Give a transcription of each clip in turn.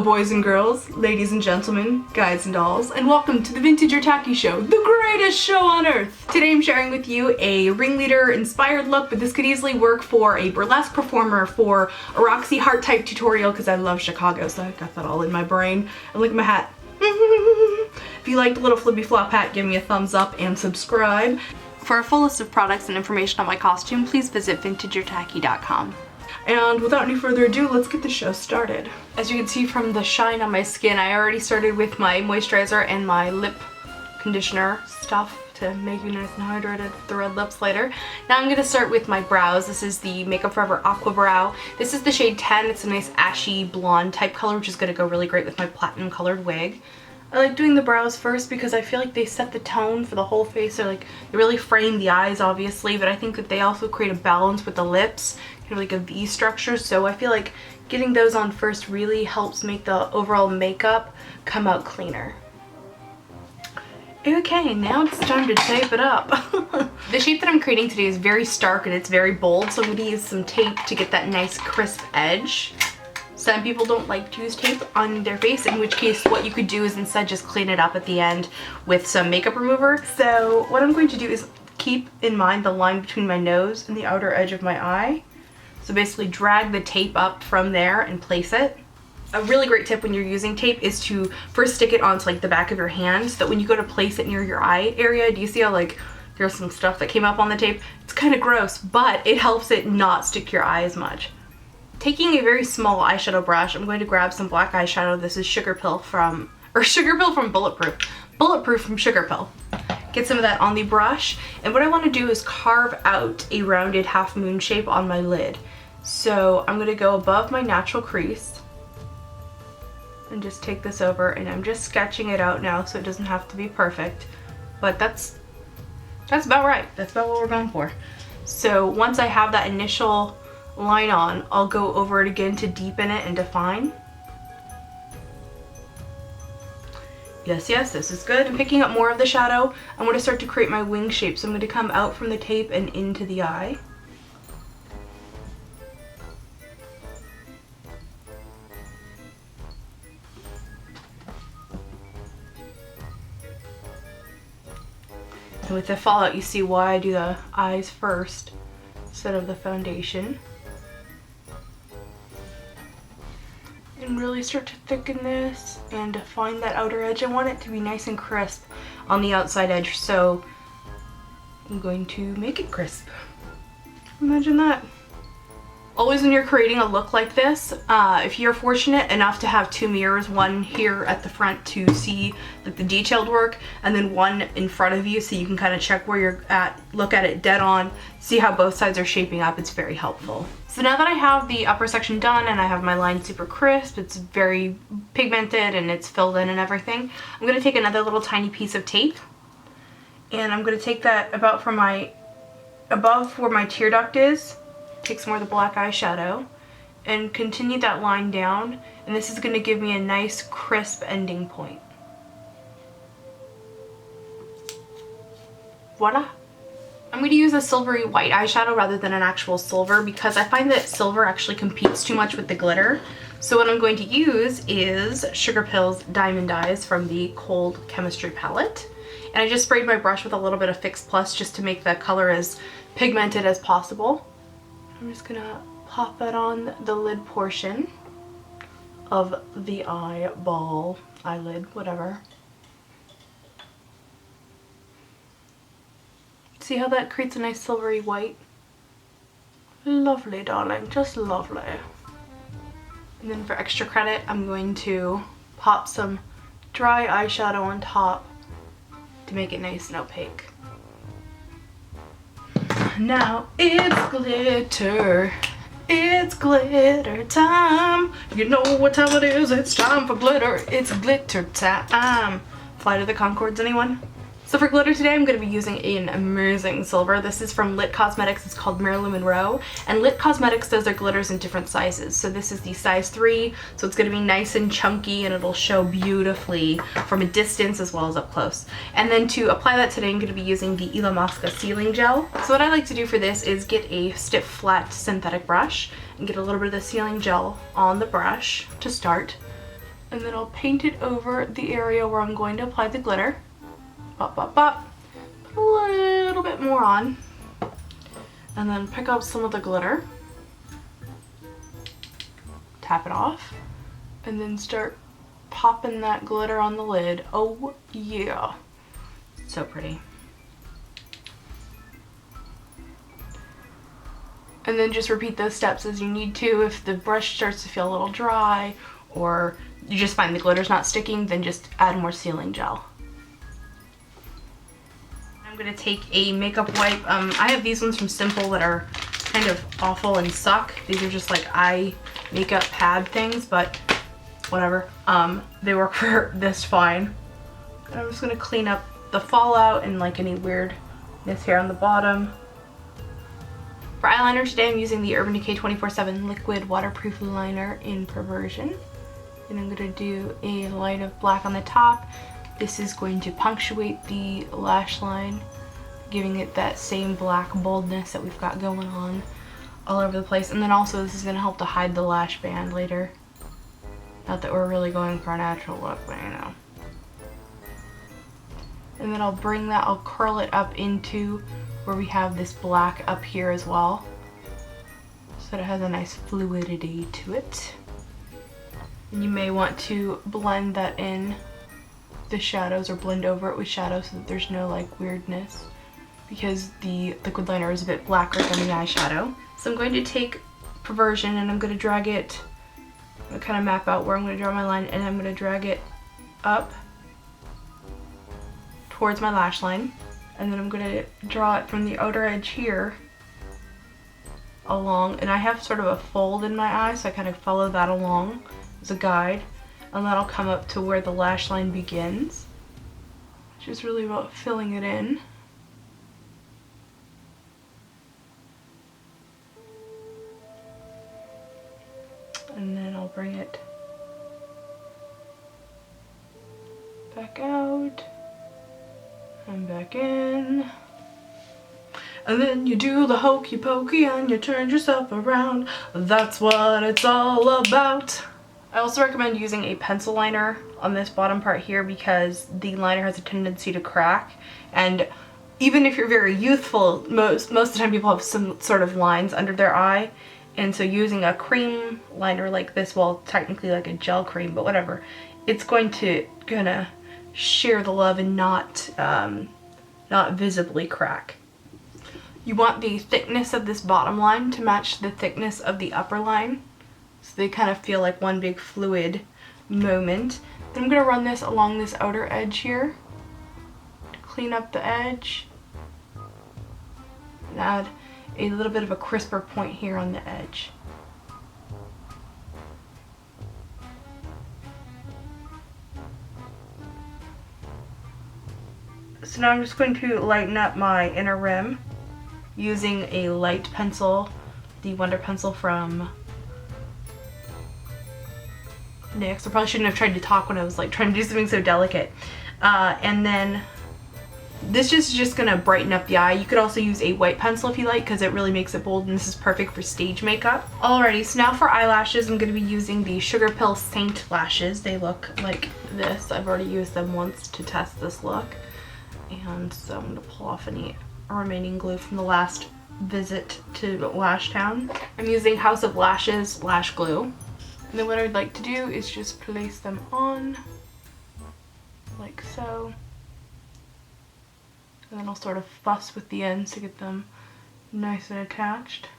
boys and girls, ladies and gentlemen, guys and dolls, and welcome to the Vintageortacky show, the greatest show on earth! Today I'm sharing with you a ringleader inspired look, but this could easily work for a burlesque performer, for a Roxy Heart type tutorial, because I love Chicago, so I got that all in my brain. And look at my hat. If you liked the little flippy flop hat, give me a thumbs up and subscribe. For a full list of products and information on my costume, please visit Vintageortacky.com. And without any further ado, let's get the show started. As you can see from the shine on my skin, I already started with my moisturizer and my lip conditioner stuff to make me nice and hydrated with the red lips later. Now I'm going to start with my brows. This is the Makeup Forever Aqua Brow. This is the shade 10. It's a nice ashy blonde type color, which is going to go really great with my platinum colored wig. I like doing the brows first because I feel like they set the tone for the whole face. They're like, they really frame the eyes obviously, but I think that they also create a balance with the lips, kind of like a V structure. So I feel like getting those on first really helps make the overall makeup come out cleaner. Okay, now it's time to tape it up. The shape that I'm creating today is very stark and it's very bold, so I'm going to use some tape to get that nice crisp edge. Some people don't like to use tape on their face, in which case what you could do is instead just clean it up at the end with some makeup remover. So what I'm going to do is keep in mind the line between my nose and the outer edge of my eye. So basically drag the tape up from there and place it. A really great tip when you're using tape is to first stick it onto like the back of your hand, so that when you go to place it near your eye area, do you see how like there's some stuff that came up on the tape? It's kind of gross, but it helps it not stick to your eye as much. Taking a very small eyeshadow brush, I'm going to grab some black eyeshadow. This is Sugarpill from Bulletproof. Bulletproof from Sugarpill. Get some of that on the brush, and what I want to do is carve out a rounded half moon shape on my lid. So I'm going to go above my natural crease and just take this over, and I'm just sketching it out now so it doesn't have to be perfect, but that's about right. That's about what we're going for. So once I have that initial line on, I'll go over it again to deepen it and define. Yes, this is good. I'm picking up more of the shadow. I'm going to start to create my wing shape, so I'm going to come out from the tape and into the eye. And with the fallout, you see why I do the eyes first instead of the foundation. And really start to thicken this and define that outer edge. I want it to be nice and crisp on the outside edge, so I'm going to make it crisp. Imagine that. Always when you're creating a look like this, if you're fortunate enough to have two mirrors, one here at the front to see like the detailed work, and then one in front of you so you can kind of check where you're at, look at it dead on, see how both sides are shaping up, it's very helpful. So now that I have the upper section done and I have my line super crisp, it's very pigmented and it's filled in and everything, I'm going to take another little tiny piece of tape, and I'm going to take that above where my tear duct is. Take some more of the black eyeshadow and continue that line down, and this is going to give me a nice crisp ending point. Voila! I'm going to use a silvery white eyeshadow rather than an actual silver because I find that silver actually competes too much with the glitter. So what I'm going to use is Sugarpill's Diamond Eyes from the Cold Chemistry palette. And I just sprayed my brush with a little bit of Fix Plus just to make the color as pigmented as possible. I'm just gonna pop that on the lid portion of the eyeball, eyelid, whatever. See how that creates a nice silvery white? Lovely, darling, just lovely. And then for extra credit, I'm going to pop some dry eyeshadow on top to make it nice and opaque. Now it's glitter time. You know what time it is, it's time for glitter, it's glitter time. Flight of the Conchords, anyone? So for glitter today, I'm going to be using an amazing silver. This is from Lit Cosmetics. It's called Marilyn Monroe. And Lit Cosmetics does their glitters in different sizes. So this is the size 3. So it's going to be nice and chunky and it'll show beautifully from a distance as well as up close. And then to apply that today, I'm going to be using the Alameda sealing gel. So what I like to do for this is get a stiff, flat synthetic brush and get a little bit of the sealing gel on the brush to start. And then I'll paint it over the area where I'm going to apply the glitter. Bop, bop, bop. Put a little bit more on. And then pick up some of the glitter. Tap it off. And then start popping that glitter on the lid. Oh yeah. So pretty. And then just repeat those steps as you need to. If the brush starts to feel a little dry or you just find the glitter's not sticking, then just add more sealing gel. I'm going to take a makeup wipe. I have these ones from Simple that are kind of awful and suck. These are just like eye makeup pad things, but whatever. They work for this fine. And I'm just going to clean up the fallout and like any weirdness here on the bottom. For eyeliner today, I'm using the Urban Decay 24/7 Liquid Waterproof Liner in Perversion. And I'm going to do a line of black on the top. This is going to punctuate the lash line, giving it that same black boldness that we've got going on all over the place. And then also this is going to help to hide the lash band later. Not that we're really going for a natural look, but you know. And then I'll bring that, I'll curl it up into where we have this black up here as well, so that it has a nice fluidity to it. And you may want to blend that in the shadows or blend over it with shadows so that there's no like weirdness, because the liquid liner is a bit blacker than the eyeshadow. So I'm going to take Perversion and I'm going to drag it, I'm going to kind of map out where I'm going to draw my line, and I'm going to drag it up towards my lash line. And then I'm going to draw it from the outer edge here along, and I have sort of a fold in my eye, so I kind of follow that along as a guide, and that'll come up to where the lash line begins, which is really about filling it in. And then I'll bring it back out. And back in. And then you do the hokey pokey and you turn yourself around. That's what it's all about. I also recommend using a pencil liner on this bottom part here because the liner has a tendency to crack. And even if you're very youthful, most of the time people have some sort of lines under their eye. And so using a cream liner like this, well, technically like a gel cream, but whatever, it's going to share the love and not visibly crack. You want the thickness of this bottom line to match the thickness of the upper line, so they kind of feel like one big fluid moment. Then I'm going to run this along this outer edge here to clean up the edge and add a little bit of a crisper point here on the edge. So now I'm just going to lighten up my inner rim using a light pencil, the Wonder Pencil from NYX. I probably shouldn't have tried to talk when I was like trying to do something so delicate. And then this is just gonna brighten up the eye. You could also use a white pencil if you like, because it really makes it bold, and this is perfect for stage makeup. Alrighty, so now for eyelashes, I'm gonna be using the Sugarpill Saint lashes. They look like this. I've already used them once to test this look. And so I'm going to pull off any remaining glue from the last visit to Lash Town. I'm using House of Lashes lash glue. And then what I'd like to do is just place them on like so. And then I'll sort of fuss with the ends to get them nice and attached.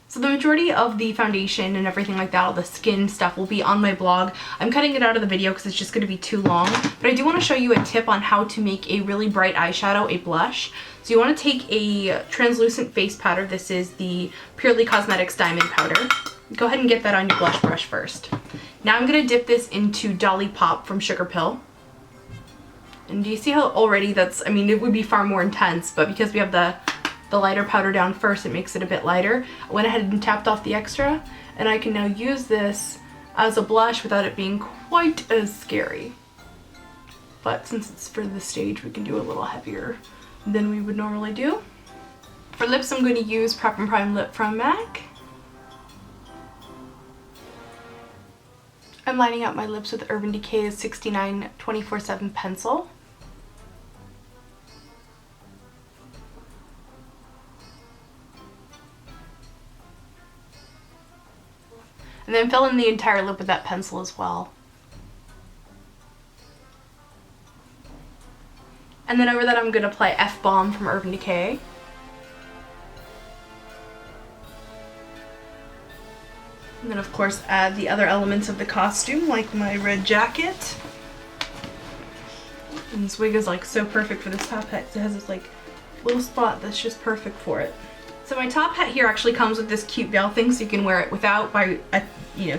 So the majority of the foundation and everything like that, all the skin stuff, will be on my blog. I'm cutting it out of the video because it's just going to be too long. But I do want to show you a tip on how to make a really bright eyeshadow, a blush. So you want to take a translucent face powder. This is the Purely Cosmetics Diamond Powder. Go ahead and get that on your blush brush first. Now I'm going to dip this into Dolly Pop from Sugarpill. And do you see how already that's, I mean, it would be far more intense, but because we have the lighter powder down first, it makes it a bit lighter. I went ahead and tapped off the extra, and I can now use this as a blush without it being quite as scary. But since it's for the stage, we can do a little heavier than we would normally do. For lips, I'm going to use Prep and Prime Lip from MAC. I'm lining up my lips with Urban Decay's 69 24/7 pencil. And then fill in the entire lip with that pencil as well. And then over that I'm going to apply F-Bomb from Urban Decay. And then of course add the other elements of the costume, like my red jacket. And this wig is like so perfect for this top hat because it has this like little spot that's just perfect for it. So my top hat here actually comes with this cute veil thing, so you can wear it without by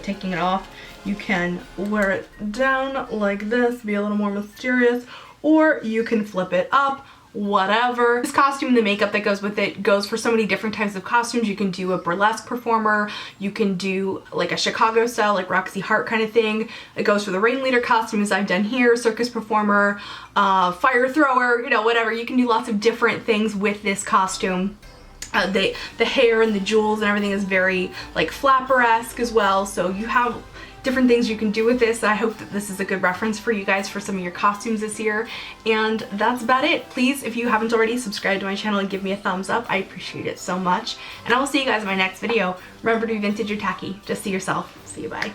taking it off. You can wear it down like this, be a little more mysterious, or you can flip it up, whatever. This costume and the makeup that goes with it goes for so many different types of costumes. You can do a burlesque performer, you can do like a Chicago style, like Roxy Hart kind of thing. It goes for the Ringleader costume as I've done here, circus performer, fire thrower, whatever. You can do lots of different things with this costume. The hair and the jewels and everything is very like flapper-esque as well, so you have different things you can do with this. I hope that this is a good reference for you guys for some of your costumes this year. And that's about it. Please, if you haven't already, subscribe to my channel and give me a thumbs up. I appreciate it so much. And I will see you guys in my next video. Remember to be vintage or tacky. Just see yourself. See you, bye.